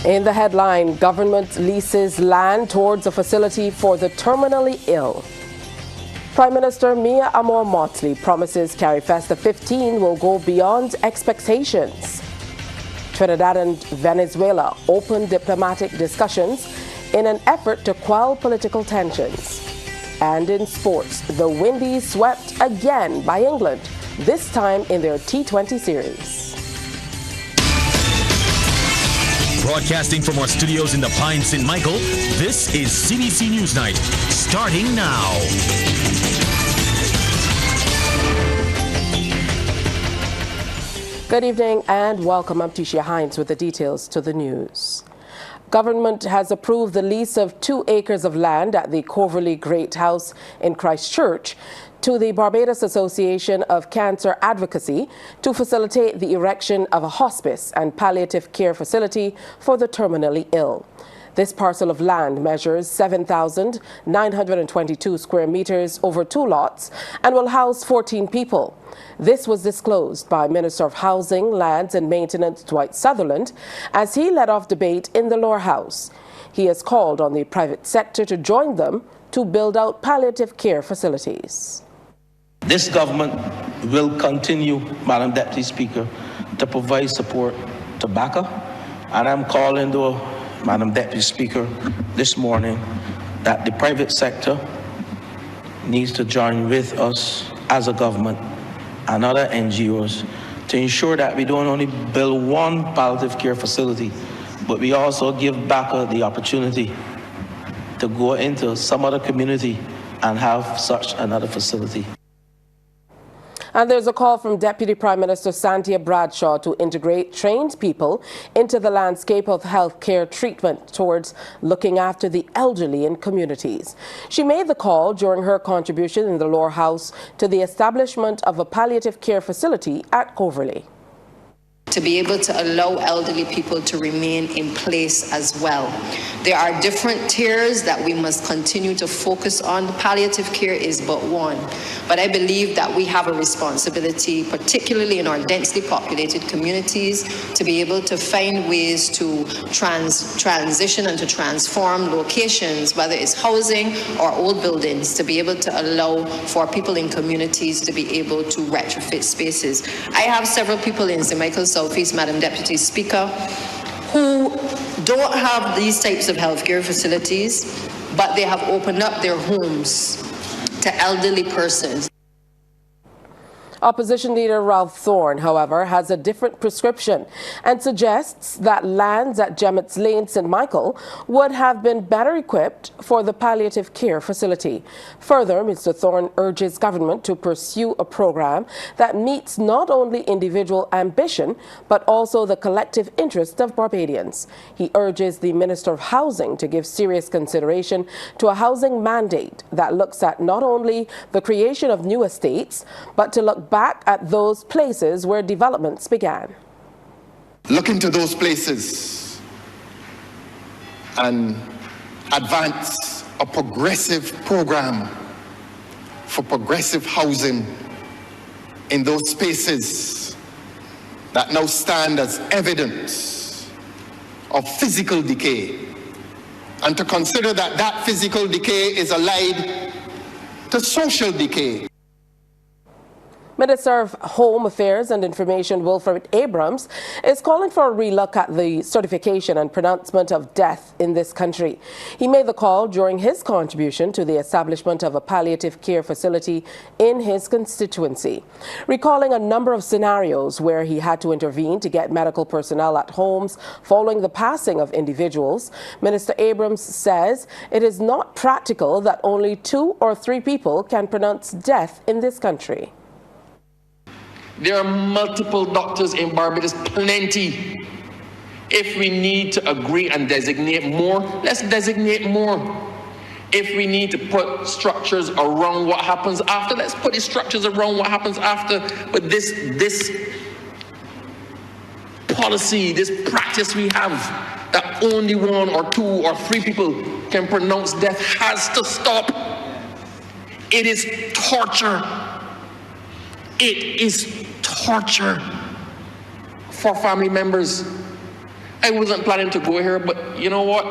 In the headline, government leases land towards a facility for the terminally ill. Prime Minister Mia Amor Mottley promises Carifesta 15 will go beyond expectations. Trinidad and Venezuela open diplomatic discussions in an effort to quell political tensions. And in sports, the Windies swept again by England, this time in their T20 series. Broadcasting from our studios in the Pine St. Michael, this is CBC NewsNight, starting now. Good evening and welcome. I'm Tisha Hines with the details to the news. Government has approved the lease of 2 acres of land at the Coverley Great House in Christchurch to the Barbados Association of Cancer Advocacy to facilitate the erection of a hospice and palliative care facility for the terminally ill. This parcel of land measures 7,922 square meters over 2 lots and will house 14 people. This was disclosed by Minister of Housing, Lands and Maintenance Dwight Sutherland as he led off debate in the lower house. He has called on the private sector to join them to build out palliative care facilities. This government will continue, Madam Deputy Speaker, to provide support to BACA, and I'm calling to Madam Deputy Speaker this morning that the private sector needs to join with us as a government and other NGOs to ensure that we don't only build one palliative care facility, but we also give BACA the opportunity to go into some other community and have such another facility. And there's a call from Deputy Prime Minister Santia Bradshaw to integrate trained people into the landscape of healthcare treatment towards looking after the elderly in communities. She made the call during her contribution in the lower house to the establishment of a palliative care facility at Coverley. To be able to allow elderly people to remain in place as well. There are different tiers that we must continue to focus on. Palliative care is but one, but I believe that we have a responsibility, particularly in our densely populated communities, to be able to find ways to transition and to transform locations, whether it's housing or old buildings, to be able to allow for people in communities to be able to retrofit spaces. I have several people in St. Michael's Southeast, Madam Deputy Speaker, who don't have these types of healthcare facilities, but they have opened up their homes to elderly persons. Opposition leader Ralph Thorne, however, has a different prescription and suggests that lands at Gemmett's Lane, St. Michael, would have been better equipped for the palliative care facility. Further, Mr. Thorne urges government to pursue a program that meets not only individual ambition, but also the collective interest of Barbadians. He urges the Minister of Housing to give serious consideration to a housing mandate that looks at not only the creation of new estates, but to look back at those places where developments began. Look into those places and advance a progressive program for progressive housing in those spaces that now stand as evidence of physical decay, and to consider that that physical decay is allied to social decay. Minister of Home Affairs and Information Wilfred Abrams is calling for a relook at the certification and pronouncement of death in this country. He made the call during his contribution to the establishment of a palliative care facility in his constituency, recalling a number of scenarios where he had to intervene to get medical personnel at homes following the passing of individuals. Minister Abrams says it is not practical that only 2 or 3 people can pronounce death in this country. There are multiple doctors in Barbados, plenty. If we need to agree and designate more, let's designate more. If we need to put structures around what happens after, let's put the structures around what happens after. But this policy, this practice we have, that only 1 or 2 or 3 people can pronounce death, has to stop. It is torture. It is torture for family members. I wasn't planning to go here, but you know what?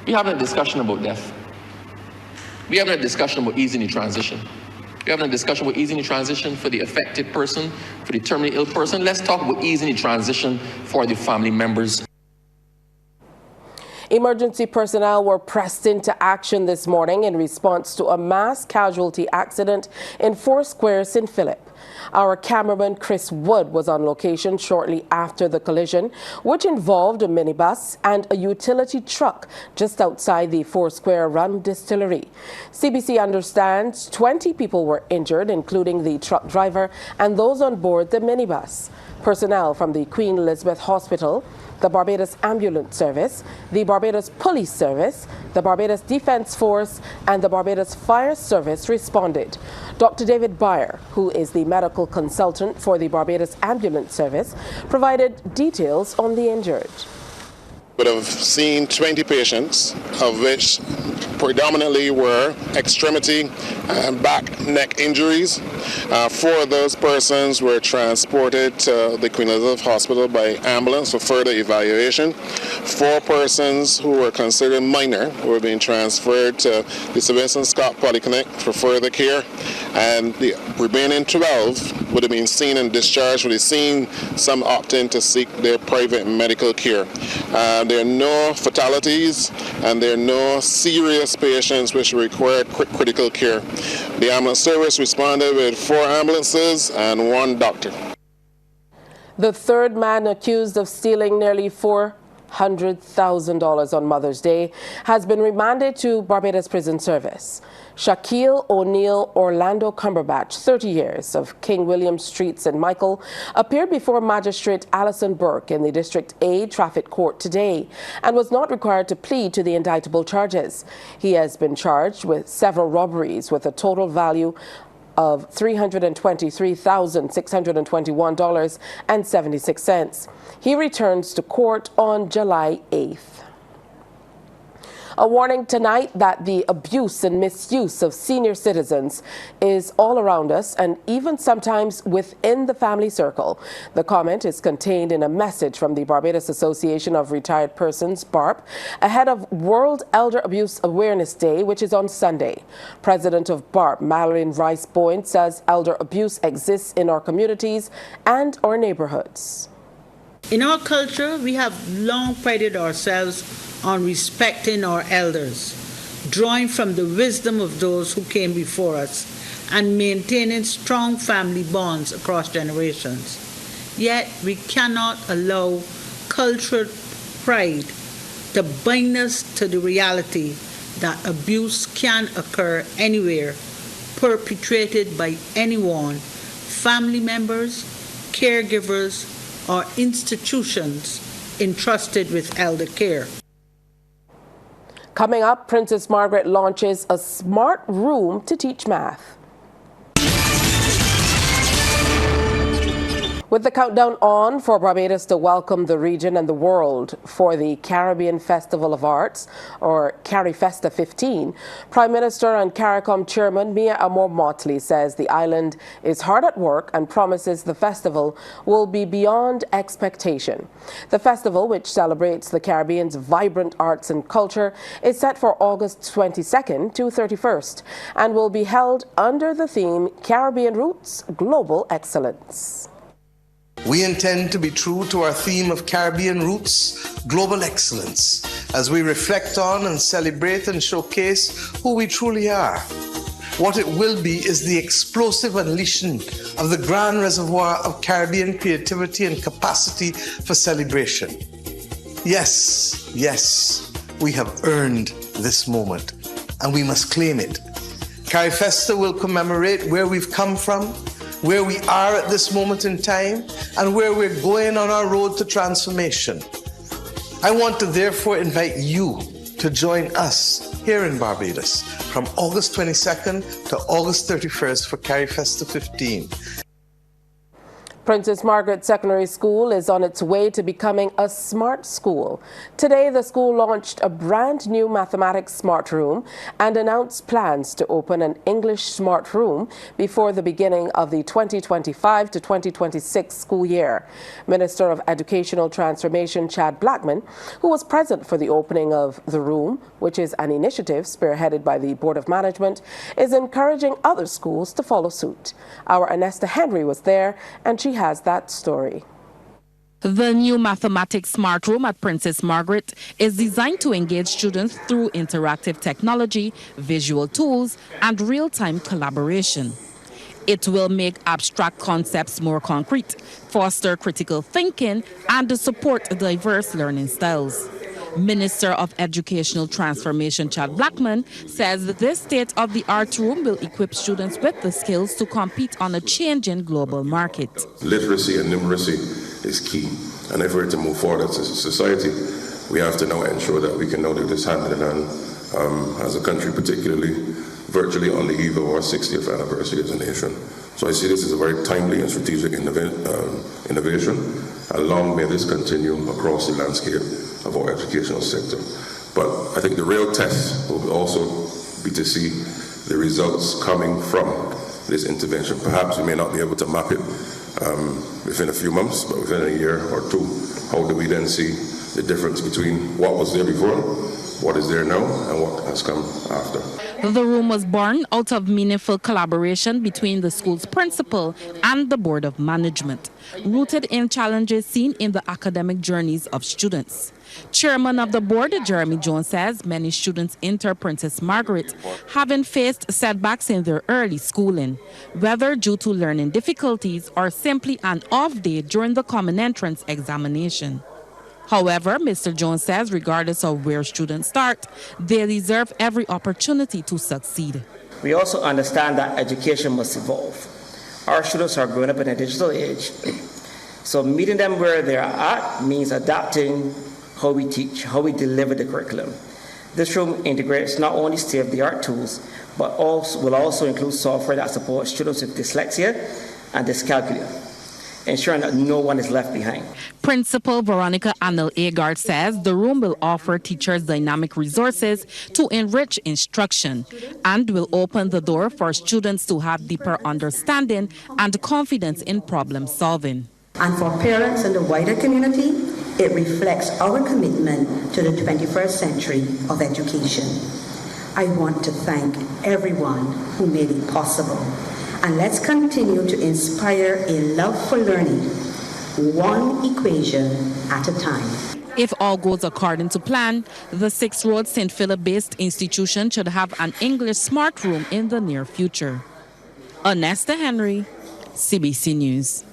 We're having a discussion about death. We're having a discussion about easing the transition. We're having a discussion about easing the transition for the affected person, for the terminally ill person. Let's talk about easing the transition for the family members. Emergency personnel were pressed into action this morning in response to a mass casualty accident in Foursquare, St. Philip. Our cameraman Chris Wood was on location shortly after the collision, which involved a minibus and a utility truck just outside the Foursquare Rum Distillery. CBC understands 20 people were injured, including the truck driver and those on board the minibus. Personnel from the Queen Elizabeth Hospital, the Barbados Ambulance Service, the Barbados Police Service, the Barbados Defence Force, and the Barbados Fire Service responded. Dr. David Byer, who is the medical consultant for the Barbados Ambulance Service, provided details on the injured. Would have seen 20 patients, of which predominantly were extremity and back neck injuries. 4 of those persons were transported to the Queen Elizabeth Hospital by ambulance for further evaluation. 4 persons who were considered minor were being transferred to the Sir Vincent Scott Polyclinic for further care, and the remaining 12 would have been seen and discharged with the scene, some opting to seek their private medical care. There are no fatalities and there are no serious patients which require critical care. The ambulance service responded with 4 ambulances and 1 doctor. The third man accused of stealing nearly $400,000 on Mother's Day has been remanded to Barbados Prison Service. Shaquille O'Neal Orlando Cumberbatch, 30 years, of King William Street, St. Michael, appeared before Magistrate Alison Burke in the District A Traffic Court today and was not required to plead to the indictable charges. He has been charged with several robberies with a total value of $323,621.76. He returns to court on July 8th. A warning tonight that the abuse and misuse of senior citizens is all around us and even sometimes within the family circle. The comment is contained in a message from the Barbados Association of Retired Persons, BARP, ahead of World Elder Abuse Awareness Day, which is on Sunday. President of BARP, Mallory Rice Boyne, says elder abuse exists in our communities and our neighborhoods. In our culture, we have long prided ourselves on respecting our elders, drawing from the wisdom of those who came before us, and maintaining strong family bonds across generations. Yet, we cannot allow cultural pride to bind us to the reality that abuse can occur anywhere, perpetrated by anyone, family members, caregivers, or institutions entrusted with elder care. Coming up, Princess Margaret launches a smart room to teach math. With the countdown on for Barbados to welcome the region and the world for the Caribbean Festival of Arts, or Carifesta 15, Prime Minister and CARICOM Chairman Mia Amor Mottley says the island is hard at work and promises the festival will be beyond expectation. The festival, which celebrates the Caribbean's vibrant arts and culture, is set for August 22nd to 31st and will be held under the theme Caribbean Roots, Global Excellence. We intend to be true to our theme of Caribbean Roots, Global Excellence, as we reflect on and celebrate and showcase who we truly are. What it will be is the explosive unleashing of the grand reservoir of Caribbean creativity and capacity for celebration. Yes, yes, we have earned this moment, and we must claim it. Carifesta will commemorate where we've come from, where we are at this moment in time, and where we're going on our road to transformation. I want to therefore invite you to join us here in Barbados from August 22nd to August 31st for Carifesta 15. Princess Margaret Secondary School is on its way to becoming a smart school. Today, the school launched a brand new mathematics smart room and announced plans to open an English smart room before the beginning of the 2025 to 2026 school year. Minister of Educational Transformation Chad Blackman, who was present for the opening of the room, which is an initiative spearheaded by the Board of Management, is encouraging other schools to follow suit. Our Anesta Henry was there, and she has that story. The new mathematics smart room at Princess Margaret is designed to engage students through interactive technology, visual tools, and real-time collaboration. It will make abstract concepts more concrete, foster critical thinking, and support diverse learning styles. Minister of Educational Transformation Chad Blackman says this state-of-the-art room will equip students with the skills to compete on a changing global market. Literacy and numeracy is key, and if we're to move forward as a society, we have to now ensure that we can now do this hand in hand as a country, particularly virtually on the eve of our 60th anniversary as a nation. So I see this as a very timely and strategic innovation, and long may this continue across the landscape of our educational sector. But I think the real test will also be to see the results coming from this intervention. Perhaps we may not be able to map it within a few months, but within a year or two, how do we then see the difference between what was there before, what is there now, and what has come after? The room was born out of meaningful collaboration between the school's principal and the Board of Management, rooted in challenges seen in the academic journeys of students. Chairman of the board, Jeremy Jones, says many students enter Princess Margaret having faced setbacks in their early schooling, whether due to learning difficulties or simply an off day during the common entrance examination. However, Mr. Jones says regardless of where students start, they deserve every opportunity to succeed. We also understand that education must evolve. Our students are growing up in a digital age, so meeting them where they are at means adapting how we teach, how we deliver the curriculum. This room integrates not only state-of-the-art tools, but will also include software that supports students with dyslexia and dyscalculia, ensuring that no one is left behind. Principal Veronica Anel Agard says the room will offer teachers dynamic resources to enrich instruction and will open the door for students to have deeper understanding and confidence in problem solving. And for parents and the wider community, it reflects our commitment to the 21st century of education. I want to thank everyone who made it possible. And let's continue to inspire a love for learning, one equation at a time. If all goes according to plan, the 6 Road St. Philip-based institution should have an English smart room in the near future. Anesta Henry, CBC News.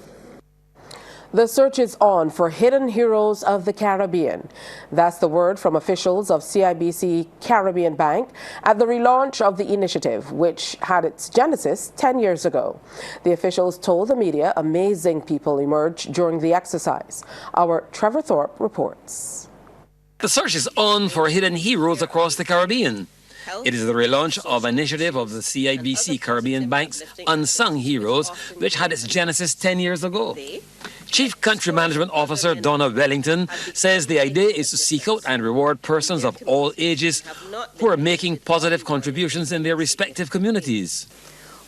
The search is on for hidden heroes of the Caribbean. That's the word from officials of CIBC Caribbean Bank at the relaunch of the initiative, which had its genesis 10 years ago. The officials told the media amazing people emerged during the exercise. Our Trevor Thorpe reports. The search is on for hidden heroes across the Caribbean. It is the relaunch of an initiative of the CIBC Caribbean Bank's Unsung Heroes, which had its genesis 10 years ago. Chief Country Management Officer Donna Wellington says the idea is to seek out and reward persons of all ages who are making positive contributions in their respective communities.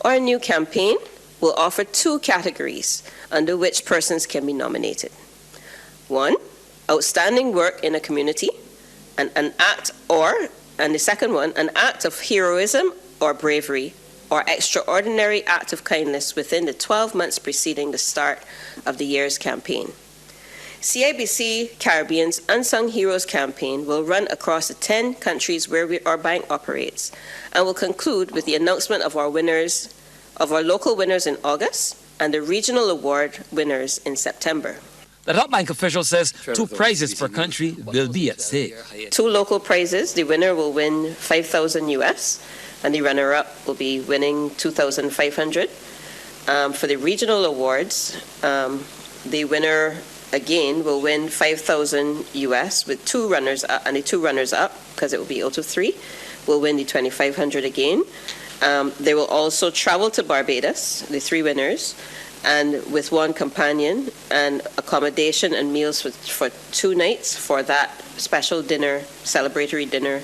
Our new campaign will offer 2 categories under which persons can be nominated. 1, outstanding work in a community, and the second one, an act of heroism or bravery or extraordinary act of kindness within the 12 months preceding the start of the year's campaign. CIBC Caribbean's Unsung Heroes campaign will run across the 10 countries where our bank operates and will conclude with the announcement of our local winners in August and the regional award winners in September. The top bank official says 2 prizes per country will be at stake. 2 local prizes. The winner will win $5,000 US, and the runner-up will be winning $2,500. For the regional awards, the winner again will win $5,000 US with 2 runners-up, and the 2 runners-up, because it will be out of 3, will win the $2,500 again. They will also travel to Barbados, the 3 winners, and with one companion, and accommodation and meals for 2 nights for that special dinner, celebratory dinner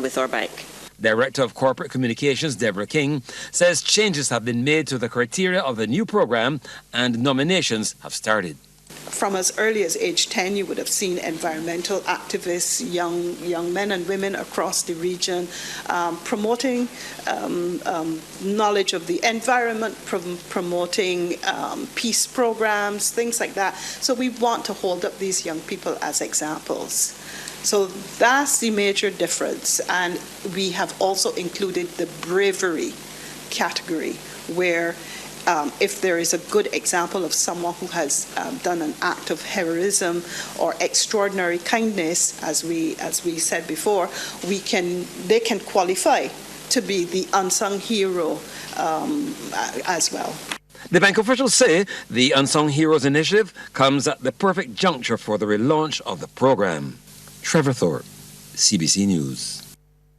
with our bank. Director of Corporate Communications, Deborah King, says changes have been made to the criteria of the new program and nominations have started. From as early as age 10, you would have seen environmental activists, young men and women across the region, promoting knowledge of the environment, promoting peace programs, things like that. So we want to hold up these young people as examples. So that's the major difference. And we have also included the bravery category, where if there is a good example of someone who has done an act of heroism or extraordinary kindness, as we said before, they can qualify to be the unsung hero as well. The bank officials say the Unsung Heroes initiative comes at the perfect juncture for the relaunch of the program. Trevor Thorne, CBC News.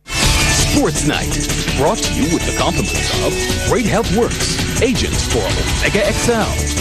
Sports Night, brought to you with the compliments of Great Health Works, agents for Omega XL.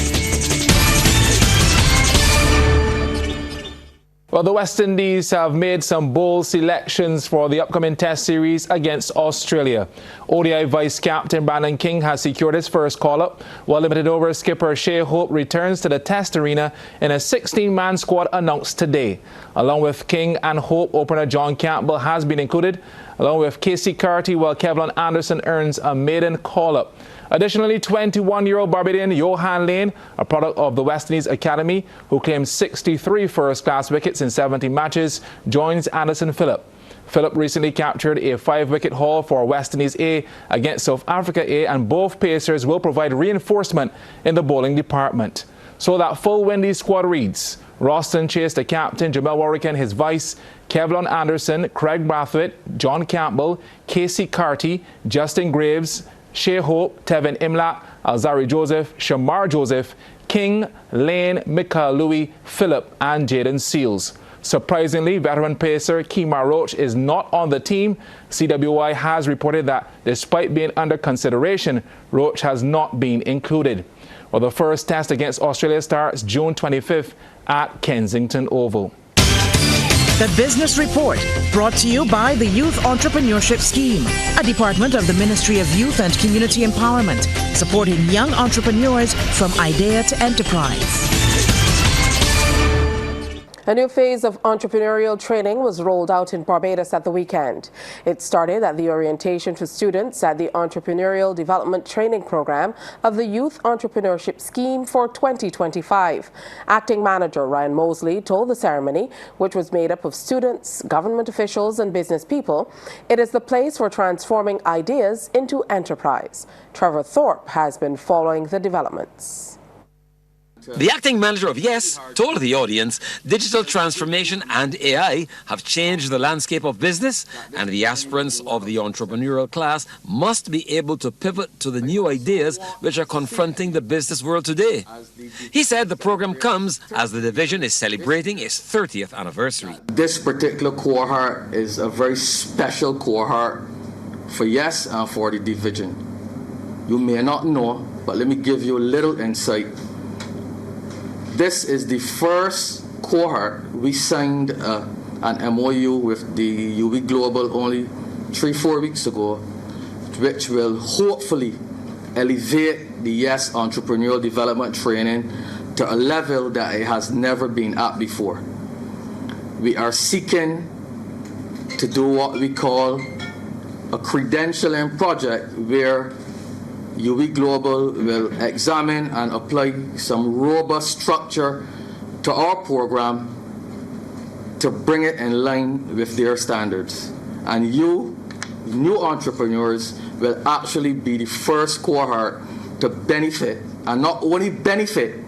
Well, the West Indies have made some bold selections for the upcoming Test series against Australia. ODI vice-captain Brandon King has secured his first call-up, while limited over skipper Shea Hope returns to the Test arena in a 16-man squad announced today. Along with King and Hope, opener John Campbell has been included, along with Casey Carty, while Kevlon Anderson earns a maiden call-up. Additionally, 21-year-old Barbadian Johan Lane, a product of the West Indies Academy, who claimed 63 first-class wickets in 70 matches, joins Anderson Phillip. Phillip recently captured a 5-wicket haul for West Indies A against South Africa A, and both pacers will provide reinforcement in the bowling department. So that full Windies squad reads: Roston Chase, the captain, Jamel Warwick and his vice, Kevlon Anderson, Craig Brathwaite, John Campbell, Casey Carty, Justin Graves, Shea Hope, Tevin Imlap, Alzari Joseph, Shamar Joseph, King, Lane, Mikael Louis, Phillip and Jaden Seals. Surprisingly, veteran pacer Kemar Roach is not on the team. CWI has reported that despite being under consideration, Roach has not been included. Well, the first test against Australia starts June 25th at Kensington Oval. The Business Report, brought to you by the Youth Entrepreneurship Scheme, a department of the Ministry of Youth and Community Empowerment, supporting young entrepreneurs from idea to enterprise. A new phase of entrepreneurial training was rolled out in Barbados at the weekend. It started at the orientation for students at the Entrepreneurial Development Training Program of the Youth Entrepreneurship Scheme for 2025. Acting Manager Ryan Mosley told the ceremony, which was made up of students, government officials and business people, it is the place for transforming ideas into enterprise. Trevor Thorpe has been following the developments. The acting manager of YES told the audience digital transformation and AI have changed the landscape of business, and the aspirants of the entrepreneurial class must be able to pivot to the new ideas which are confronting the business world today. He said the program comes as the division is celebrating its 30th anniversary. This particular cohort is a very special cohort for YES and for the division. You may not know, but let me give you a little insight. This is the first cohort. We signed an MOU with the UB Global only 3-4 weeks ago, which will hopefully elevate the YES Entrepreneurial Development Training to a level that it has never been at before. We are seeking to do what we call a credentialing project where UB Global will examine and apply some robust structure to our program to bring it in line with their standards. And you, new entrepreneurs, will actually be the first cohort to benefit, and not only benefit,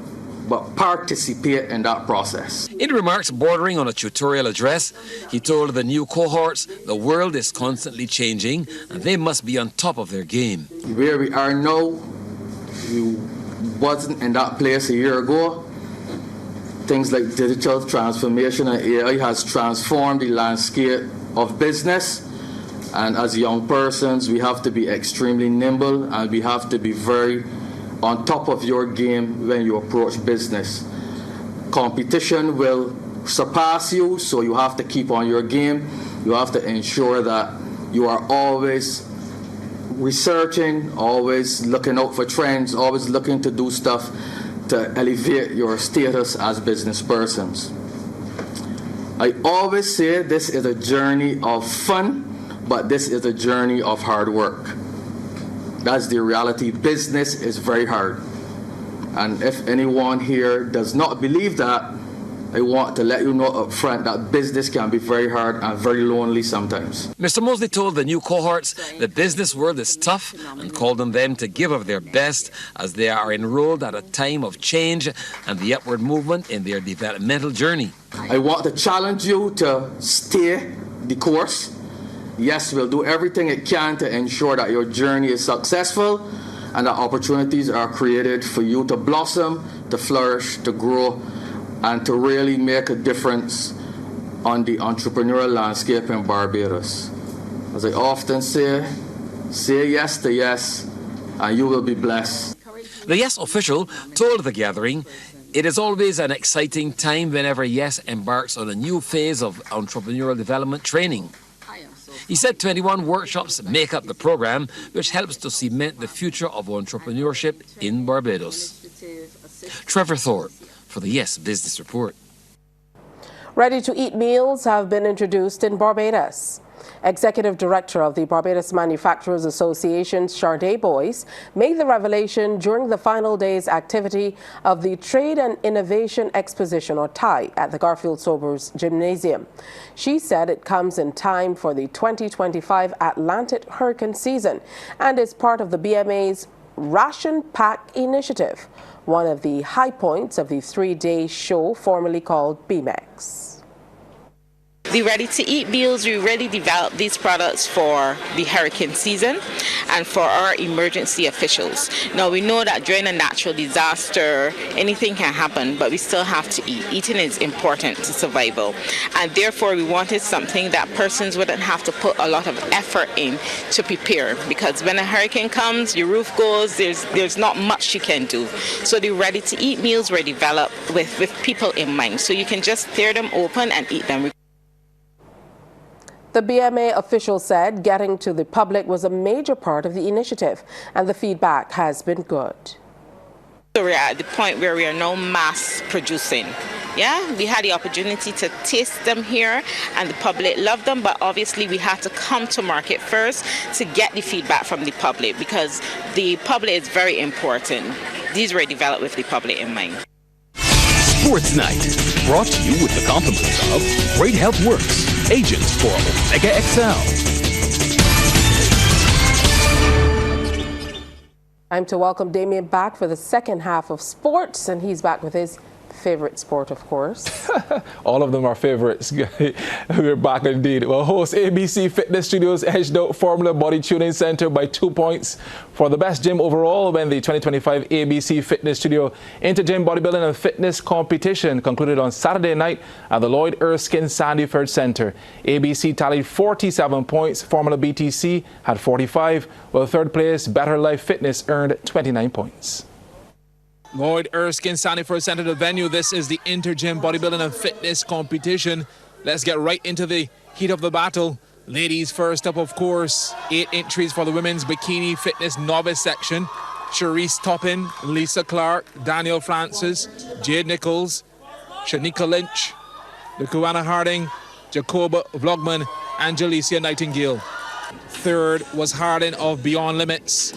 but participate in that process. In remarks bordering on a tutorial address, he told the new cohorts the world is constantly changing and they must be on top of their game. Where we are now, we wasn't in that place a year ago. Things like digital transformation and AI has transformed the landscape of business. And as young persons, we have to be extremely nimble and we have to be very on top of your game when you approach business. Competition will surpass you, so you have to keep on your game. You have to ensure that you are always researching, always looking out for trends, always looking to do stuff to elevate your status as business persons. I always say this is a journey of fun, but this is a journey of hard work. That's the reality. Business is very hard. And if anyone here does not believe that, I want to let you know up front that business can be very hard and very lonely sometimes. Mr. Mosley told the new cohorts the business world is tough and called on them to give of their best as they are enrolled at a time of change and the upward movement in their developmental journey. I want to challenge you to stay the course. Yes, we'll do everything it can to ensure that your journey is successful and that opportunities are created for you to blossom, to flourish, to grow, and to really make a difference on the entrepreneurial landscape in Barbados. As I often say yes to yes, and you will be blessed. The Yes official told the gathering it is always an exciting time whenever Yes embarks on a new phase of entrepreneurial development training. He said 21 workshops make up the program, which helps to cement the future of entrepreneurship in Barbados. Trevor Thorne for the Yes Business Report. Ready-to-eat meals have been introduced in Barbados. Executive Director of the Barbados Manufacturers Association, Sharday Boyce, made the revelation during the final day's activity of the Trade and Innovation Exposition, or TIE, at the Garfield Sobers Gymnasium. She said it comes in time for the 2025 Atlantic hurricane season and is part of the BMA's Ration Pack Initiative, one of the high points of the 3-day show formerly called BMEX. The ready-to-eat meals, we really develop these products for the hurricane season and for our emergency officials. Now, we know that during a natural disaster, anything can happen, but we still have to eat. Eating is important to survival. And therefore, we wanted something that persons wouldn't have to put a lot of effort in to prepare. Because when a hurricane comes, your roof goes, there's not much you can do. So the ready-to-eat meals were developed with people in mind. So you can just tear them open and eat them. The BMA official said getting to the public was a major part of the initiative, and the feedback has been good. So we're at the point where we are now mass producing. Yeah, we had the opportunity to taste them here, and the public loved them, but obviously we had to come to market first to get the feedback from the public, because the public is very important. These were developed with the public in mind. Sports Night, brought to you with the compliments of Great Health Works, agents for Omega XL. Time to welcome Damien back for the second half of sports, and he's back with his favorite sport, of course. All of them are favorites. We're back indeed. Well, host ABC Fitness Studios edged out Formula Body Tuning Center by 2 points for the best gym overall when the 2025 ABC Fitness Studio Inter-Gym Bodybuilding and Fitness Competition concluded on Saturday night at the Lloyd Erskine Sandyford Center. ABC tallied 47 points. Formula BTC had 45, while third place Better Life Fitness earned 29 points. Lloyd Erskine Sandyford Center, the venue. This is the Inter-Gym Bodybuilding and Fitness Competition. Let's get right into the heat of the battle. Ladies first up, of course. 8 entries for the women's bikini fitness novice section. Cherise Toppin, Lisa Clark, Danielle Francis, Jade Nichols, Shanika Lynch, Lukuana Harding, Jacoba Vlogman, and Jalicia Nightingale. Third was Harding of Beyond Limits.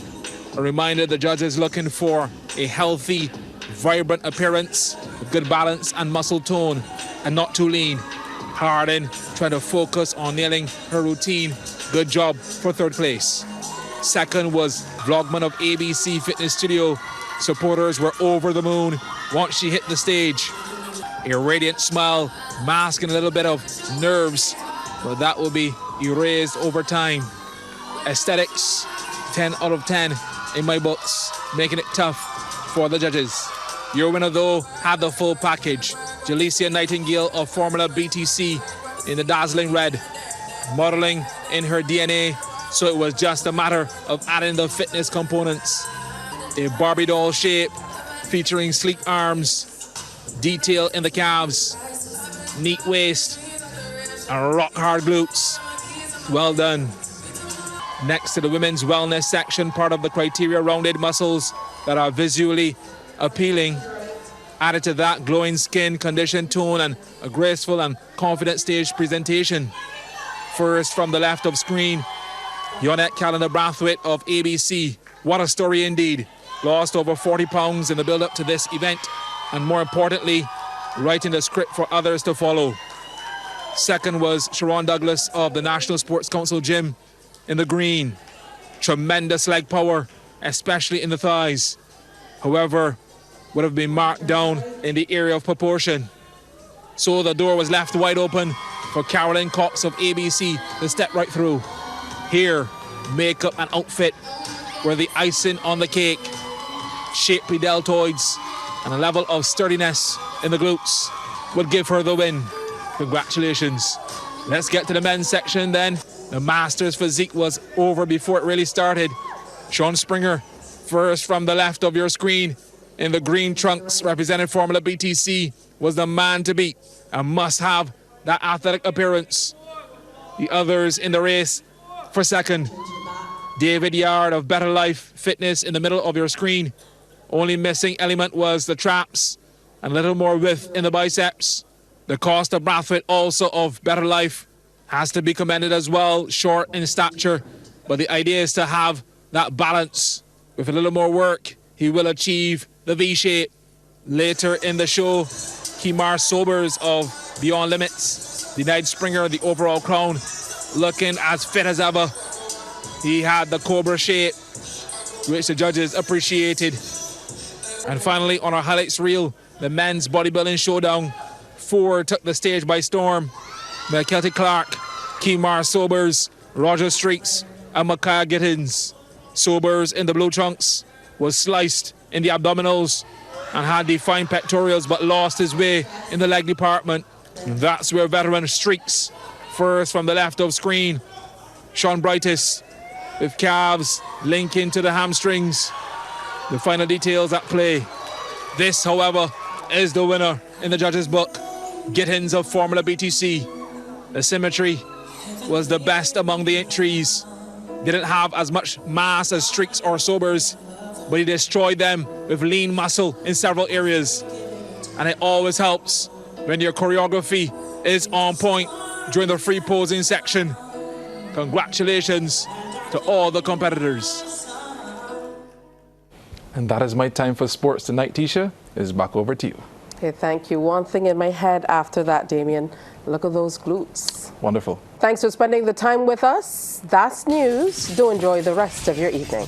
A reminder, the judges looking for a healthy, vibrant appearance, good balance and muscle tone, and not too lean. Harding trying to focus on nailing her routine. Good job for third place. Second was Vlogman of ABC Fitness Studio. Supporters were over the moon once she hit the stage. A radiant smile, masking a little bit of nerves, but that will be erased over time. Aesthetics, 10 out of 10 in my books, making it tough for the judges. Your winner, though, had the full package. Jalicia Nightingale of Formula BTC in the dazzling red, modeling in her DNA, so it was just a matter of adding the fitness components. a Barbie doll shape featuring sleek arms, detail in the calves, neat waist, and rock-hard glutes. Well done. Next to the women's wellness section, part of the criteria, rounded muscles that are visually appealing. Added to that, glowing skin, conditioned tone, and a graceful and confident stage presentation. First from the left of screen, Yonette Calendar Brathwaite of ABC. What a story indeed. Lost over 40 pounds in the build-up to this event, and more importantly, writing the script for others to follow. Second was Sharon Douglas of the National Sports Council Gym in the green. Tremendous leg power, especially in the thighs. However, would have been marked down in the area of proportion. So the door was left wide open for Carolyn Cox of ABC to step right through. Here, makeup and outfit were the icing on the cake. Shapely deltoids and a level of sturdiness in the glutes would give her the win. Congratulations. Let's get to the men's section then. The Masters physique was over before it really started. Sean Springer, first from the left of your screen, in the green trunks representing Formula BTC, was the man to beat and must have that athletic appearance. The others in the race for second. David Yard of Better Life Fitness in the middle of your screen. Only missing element was the traps and a little more width in the biceps. The Costa Brathwaite, also of Better Life, has to be commended as well, short in stature, but the idea is to have that balance. With a little more work, he will achieve the V shape. Later in the show, Kimar Sobers of Beyond Limits denied Springer the overall crown, looking as fit as ever. He had the Cobra shape, which the judges appreciated. And finally, on our highlights reel, the men's bodybuilding showdown. 4 took the stage by storm. McKelty Clark, Kimar Sobers, Roger Streaks, and Micaiah Gittins. Sobers in the blue trunks was sliced in the abdominals and had defined pectorals, but lost his way in the leg department. And that's where veteran Streaks, first from the left of screen. Sean Brightis with calves linking to the hamstrings. The final details at play. This, however, is the winner in the judges' book. Gittins of Formula BTC. The symmetry was the best among the entries. Didn't have as much mass as Streaks or Sobers, but he destroyed them with lean muscle in several areas. And it always helps when your choreography is on point during the free posing section. Congratulations to all the competitors. And that is my time for Sports Tonight. Tisha, is back over to you. Okay, thank you. One thing in my head after that, Damien, look at those glutes. Wonderful. Thanks for spending the time with us. That's news. Do enjoy the rest of your evening.